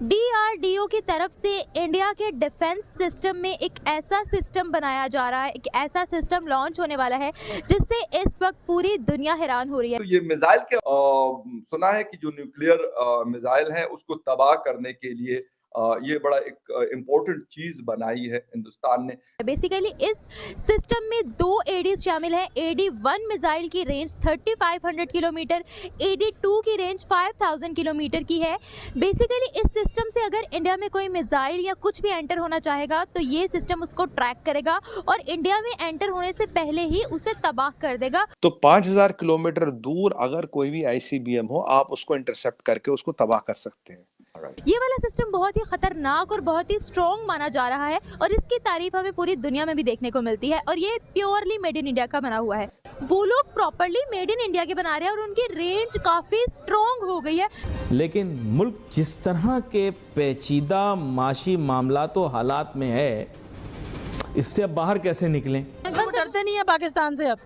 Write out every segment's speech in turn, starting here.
DRDO की तरफ से इंडिया के डिफेंस सिस्टम में एक ऐसा सिस्टम बनाया जा रहा है, एक ऐसा सिस्टम लॉन्च होने वाला है जिससे इस वक्त पूरी दुनिया हैरान हो रही है। तो ये मिसाइल के सुना है कि जो न्यूक्लियर मिसाइल है उसको तबाह करने के लिए ये बड़ा एक इम्पोर्टेंट चीज बनाई है हिंदुस्तान ने। बेसिकली इस सिस्टम में 2 एडीज शामिल हैं। AD-1 मिसाइल की रेंज 3500 किलोमीटर, AD-2 की रेंज 5000 किलोमीटर की है। बेसिकली इस सिस्टम से अगर इंडिया में कोई मिसाइल या कुछ भी एंटर होना चाहेगा तो ये सिस्टम उसको ट्रैक करेगा और इंडिया में एंटर होने से पहले ही उसे तबाह कर देगा। तो 5000 किलोमीटर दूर अगर कोई भी ICBM हो, आप उसको इंटरसेप्ट करके उसको तबाह कर सकते हैं। ये वाला सिस्टम बहुत ही खतरनाक और बहुत ही स्ट्रॉन्ग माना जा रहा है और इसकी तारीफ हमें पूरी दुनिया में भी देखने को मिलती है और ये प्योरली मेड इन इंडिया का बना हुआ है। वो लोग प्रॉपर्ली मेड इन इंडिया के बना रहे हैं और उनकी रेंज काफी स्ट्रॉन्ग हो गई है। लेकिन मुल्क जिस तरह के पेचीदा माशी मामला तो हालात में है, इससे अब बाहर कैसे निकलें? वो डरते नहीं है पाकिस्तान से। अब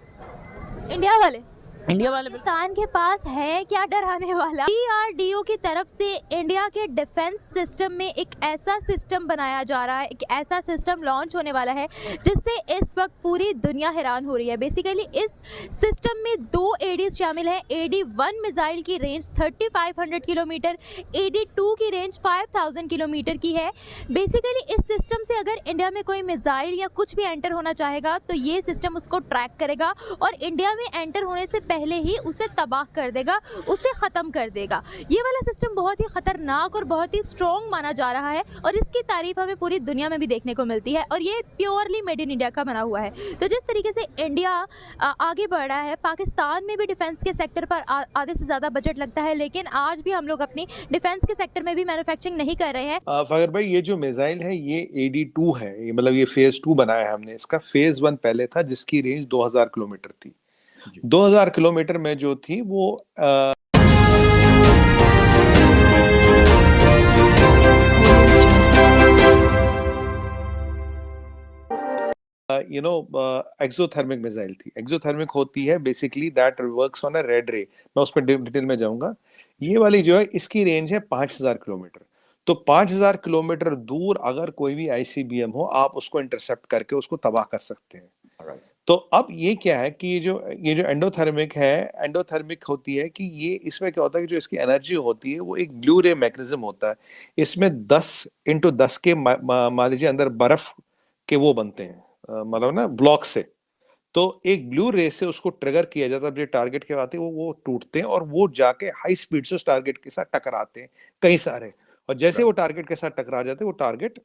इंडिया वाले पाकिस्तान के पास है क्या डराने वाला। डीआरडीओ की तरफ से इंडिया के डिफेंस सिस्टम में एक ऐसा सिस्टम बनाया जा रहा है, एक ऐसा सिस्टम लॉन्च होने वाला है जिससे इस वक्त पूरी दुनिया हैरान हो रही है। बेसिकली इस सिस्टम में 2 एडीज शामिल हैं। AD-1 मिसाइल की रेंज 3500 किलोमीटर, AD-2 की रेंज 5000 किलोमीटर की है। बेसिकली इस सिस्टम से अगर इंडिया में कोई मिसाइल या कुछ भी एंटर होना चाहेगा तो ये सिस्टम उसको ट्रैक करेगा और इंडिया में एंटर होने से पहले ही उसे तबाह कर देगा, उसे खत्म कर देगा। ये वाला सिस्टम बहुत ही खतरनाक और बहुत ही स्ट्रॉन्ग माना जा रहा है और इसकी तारीफ हमें पूरी दुनिया में भी देखने को मिलती है और ये प्योरली मेड इन इंडिया का बना हुआ है। तो जिस तरीके से इंडिया आगे बढ़ रहा है, पाकिस्तान में भी डिफेंस के सेक्टर पर आधे से ज़्यादा बजट लगता है, लेकिन आज भी हम लोग अपनी डिफेंस के सेक्टर में भी मैन्युफैक्चरिंग नहीं कर रहे हैं। फगर भाई, ये जो मिसाइल है ये AD-2 है, ये मतलब ये फेज 2 बनाया है हमने। इसका फेज 1 पहले था जिसकी रेंज 2000 किलोमीटर थी। 2000 किलोमीटर में जो थी वो एक्सोथर्मिक मिसाइल थी। एक्सोथर्मिक होती है basically that works on a red रे। मैं उस पर डिटेल में जाऊंगा। ये वाली जो है इसकी रेंज है 5000 किलोमीटर। तो 5000 किलोमीटर दूर अगर कोई भी ICBM हो, आप उसको इंटरसेप्ट करके उसको तबाह कर सकते हैं। तो अब ये क्या है कि ये जो एंडोथर्मिक है, एंडोथर्मिक होती है कि ये इसमें क्या होता है कि जो इसकी एनर्जी होती है वो एक ब्लू रे मैकेनिज्म होता है। इसमें 10x10 के मान लीजिए अंदर बर्फ के वो बनते हैं, मतलब ना ब्लॉक से। तो एक ब्लू रे से उसको ट्रिगर किया जाता है। जो टारगेट के आते हैं वो टूटते हैं और वो जाके हाई स्पीड से उस टारगेट के साथ टकराते हैं कई सारे, और जैसे वो टारगेट के साथ टकरा जाते हैं वो टारगेट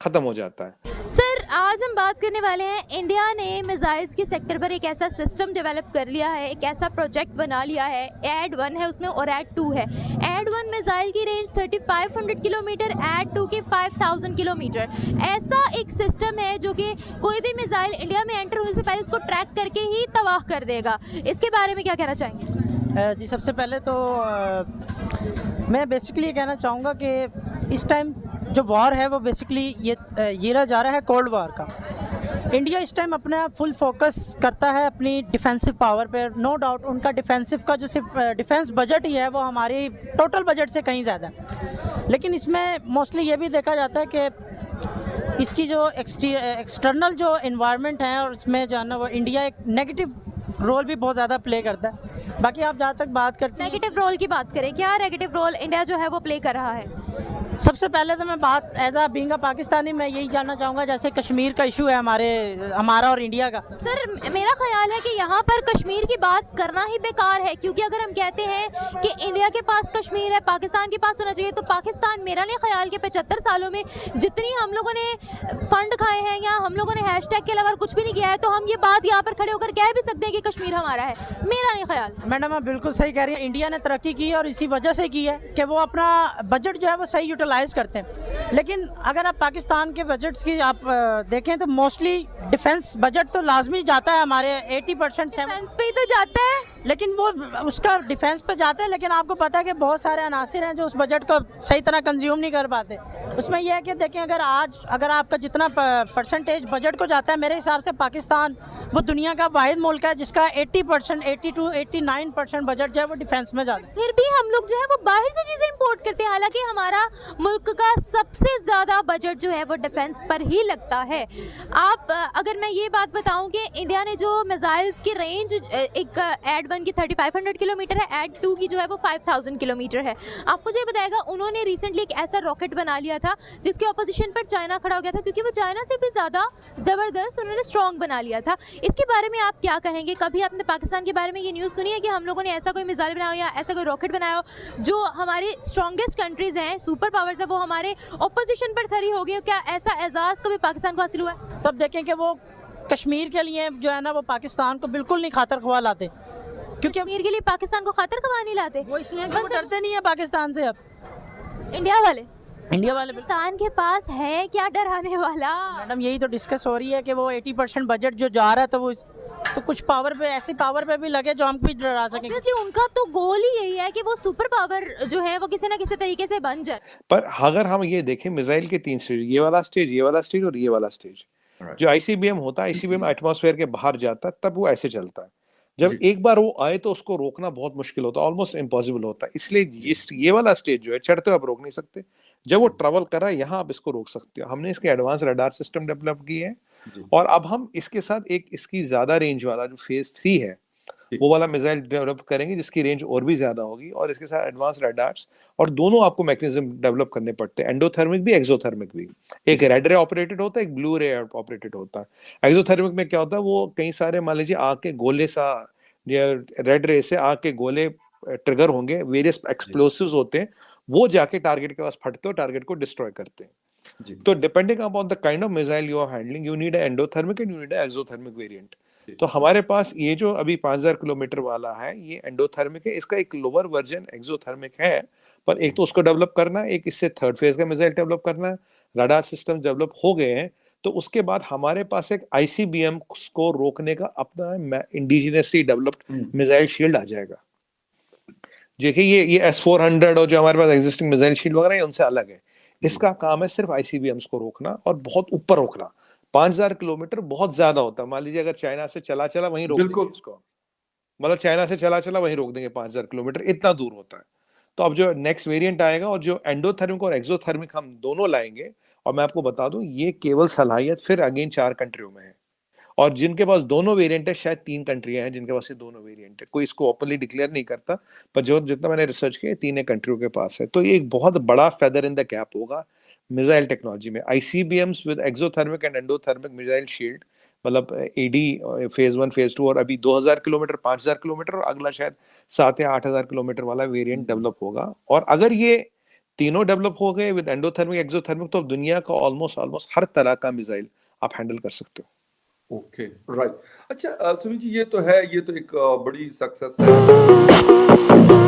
खत्म हो जाता है। सर, आज हम बात करने वाले हैं, इंडिया ने मिसाइल्स के सेक्टर पर एक ऐसा सिस्टम डेवलप कर लिया है, एक ऐसा प्रोजेक्ट बना लिया है। AD-1 है उसमें और AD-2 है। AD-1 मिसाइल की रेंज 3500 किलोमीटर, AD-2 की 5000 किलोमीटर। ऐसा एक सिस्टम है जो कि कोई भी मिसाइल इंडिया में एंटर होने से पहले उसको ट्रैक करके ही तबाह कर देगा। इसके बारे में क्या कहना चाहेंगे? जी, सबसे पहले तो मैं बेसिकली ये कहना चाहूँगा कि इस टाइम जो वॉर है वो बेसिकली ये रहा जा रहा है कोल्ड वॉर का। इंडिया इस टाइम अपना फुल फोकस करता है अपनी डिफेंसिव पावर पे। नो डाउट उनका डिफेंसिव का जो सिर्फ डिफेंस बजट ही है वो हमारी टोटल बजट से कहीं ज़्यादा है। लेकिन इसमें मोस्टली ये भी देखा जाता है कि इसकी जो एक्सटर्नल जो इन्वायरमेंट है और इसमें जो है ना वो इंडिया एक नेगेटिव रोल भी बहुत ज़्यादा प्ले करता है। बाकी आप जहाँ तक बात करते हैं नेगेटिव रोल की बात करें, क्या नेगेटिव रोल इंडिया जो है वो प्ले कर रहा है? सबसे पहले तो मैं बात as a being a Pakistani मैं यही जानना चाहूँगा, जैसे कश्मीर का इशू है हमारा और इंडिया का। सर, मेरा ख्याल है कि यहाँ पर कश्मीर की बात करना ही बेकार है, क्योंकि अगर हम कहते हैं कि इंडिया के पास कश्मीर है, पाकिस्तान के पास होना चाहिए, तो पाकिस्तान, मेरा नहीं ख्याल कि 75 सालों में जितनी हम लोगों ने फंड खाए हैं या हम लोगों ने हैशटैग के अलावा कुछ भी नहीं किया है, तो हम ये बात यहाँ पर खड़े होकर कह भी सकते हैं कि कश्मीर हमारा है। मेरा नहीं ख्याल। मैडम, आप बिल्कुल सही कह रही है। इंडिया ने तरक्की की और इसी वजह से की है कि वो अपना बजट जो है वो सही यूटिलाइज करते हैं। लेकिन अगर आप पाकिस्तान के बजट्स की आप देखें तो मोस्टली डिफेंस बजट तो लाजमी जाता है हमारे 80% डिफेंस पे ही तो जाता है, लेकिन वो उसका डिफेंस पे जाता है। लेकिन आपको पता है कि बहुत सारे अनासिर हैं जो उस बजट को सही तरह कंज्यूम नहीं कर पाते। उसमें यह है कि देखें, अगर आपका जितना परसेंटेज बजट को जाता है, मेरे हिसाब से पाकिस्तान वो दुनिया का वाहिद मुल्क है जिसका 80% 80 to 89% बजट जो है वो डिफेंस में जाता है। फिर भी हम लोग जो है वो बाहर से चीज़ें इंपोर्ट करते हैं, हालांकि हमारा मुल्क का सबसे ज़्यादा बजट जो है वो डिफेंस पर ही लगता है। आप अगर मैं ये बात बताऊं कि इंडिया ने जो मिसाइल्स की रेंज एक एड 1 की 3500 किलोमीटर है, एड 2 की जो है वो 5000 किलोमीटर है। आप मुझे बताएगा, उन्होंने रिसेंटली एक ऐसा रॉकेट बना लिया था जिसके ऑपोजिशन पर चाइना खड़ा हो गया था, क्योंकि वो चाइना से भी ज़्यादा ज़बरदस्त उन्होंने स्ट्रॉन्ग बना लिया था। इसके बारे में आप क्या कहेंगे? कभी आपने पाकिस्तान के बारे में ये न्यूज़ सुनी है कि हम लोगों ने ऐसा कोई मिसाइल बनाया हो या ऐसा कोई रॉकेट बनाया हो जो हमारे स्ट्रॉन्गेस्ट कंट्रीज़ हैं, सुपर पावर्स है, वो हमारे ऑपोजिशन पर खड़ी हो गई हो? क्या ऐसा एजाज़ कभी पाकिस्तान को हासिल हुआ है? तब देखें कि वो कश्मीर के लिए जो है ना वो पाकिस्तान को बिल्कुल नहीं खातर खवा लाते, क्योंकि कश्मीर के लिए पाकिस्तान को खातर खवा नहीं लाते। वो इसलिए कि वो डरते नहीं है पाकिस्तान से। अब इंडिया वाले पाकिस्तान के पास है क्या डराने वाला? मैडम यही तो डिस्कस हो रही है कि वो 80% बजट जो जा रहा है तो कुछ पावर पे, ऐसी पावर पे भी लगे जो हम भी डरा सकें। Obviously, उनका तो गोल ही यही है कि वो सुपर पावर जो है वो किसी ना किसी तरीके से बन जाए। पर अगर हम ये देखें मिसाइल के 3 स्टेज, ये वाला स्टेज, ये वाला स्टेज और ये वाला स्टेज, जो आईसीबीएम होता है, आईसीबीएम एटमॉस्फेयर के बाहर जाता है तब वो ऐसे चलता है। जब एक बार वो आए तो उसको रोकना बहुत मुश्किल होता है, ऑलमोस्ट इम्पॉसिबल होता है। इसलिए ये वाला स्टेज जो है चढ़ते हुए आप रोक नहीं सकते, जब वो ट्रेवल कर रहा है यहाँ आप इसको रोक सकते हो। हमने इसके एडवांस रडार सिस्टम डेवलप किए हैं और अब हम इसके साथ एक इसकी ज्यादा रेंज वाला जो फेज 3 है वो वाला मिसाइल डेवलप करेंगे जिसकी रेंज और भी ज्यादा होगी, और इसके साथ एडवांस रडार्स, और दोनों आपको मैकेनिज्म डेवलप करने पड़ते हैं, एंडोथर्मिक भी एक्सोथर्मिक भी। एक रेड रे ऑपरेटेड होता है, एक ब्लू रे ऑपरेटेड होता है। एक्सोथर्मिक में क्या होता है, वो कई सारे मान लीजिए आग के गोले सा या रेड रे से आग के गोले ट्रिगर होंगे, वेरियस एक्सप्लोसिव्स होते हैं, वो जाके टारगेट के पास फटते हो, टारगेट को डिस्ट्रॉय करते हैं। तो depending upon the kind of missile you are handling, you need endothermic and you need exothermic variant. तो हमारे पास ये जो अभी 5000 किलोमीटर वाला है ये एंडोथर्मिक है, इसका एक लोअर वर्जन एक्सोथर्मिक है, पर एक तो उसको डेवलप करना है, एक इससे थर्ड फेज का मिसाइल डेवलप करना है, रडार सिस्टम डेवलप हो गए हैं, तो उसके बाद हमारे पास एक आईसीबीएम को रोकने का अपना इंडिजिनसली डेवलप्ड मिसाइल शील्ड आ जाएगा। जो कि ये S-400 और जो हमारे पास एग्जिस्टिंग मिसाइल शील्ड वगैरह है उनसे अलग है। इसका काम है सिर्फ आईसीबीएम्स को रोकना और बहुत ऊपर रोकना। 5000 किलोमीटर बहुत ज्यादा होता है। मान लीजिए अगर चाइना से चला वहीं रोक देंगे इसको, मतलब चाइना से चला वहीं रोक देंगे 5000 किलोमीटर, इतना दूर होता है। तो अब जो नेक्स्ट वेरिएंट आएगा और जो एंडोथर्मिक और एक्सोथर्मिक हम दोनों लाएंगे, और मैं आपको बता दूं ये केवल सलाहियत फिर अगेन 4 कंट्रियों में है, और जिनके पास दोनों वेरिएंट है शायद 3 कंट्रियां हैं जिनके पास ये दोनों वेरिएंट है। कोई इसको ओपनली डिक्लेयर नहीं करता, पर जो जितना मैंने रिसर्च किया 3 कंट्रियों के पास है। तो ये एक बहुत बड़ा फेदर इन द कैप होगा मिसाइल टेक्नोलॉजी में। ICBMs with exothermic and endothermic missile shield, मतलब एडी फेज 1 फेज 2, और अभी 2000 किलोमीटर 5000 किलोमीटर और अगला शायद 7 या 8000 किलोमीटर वाला वेरिएंट डेवलप होगा। और अगर ये तीनों डेवलप हो गए विद एंडोथर्मिक एक्सोथर्मिक, तो दुनिया का ऑलमोस्ट हर तरह का मिसाइल आप हैंडल कर सकते हो। Okay, right. अच्छा सुमित जी, ये तो एक बड़ी सक्सेस है।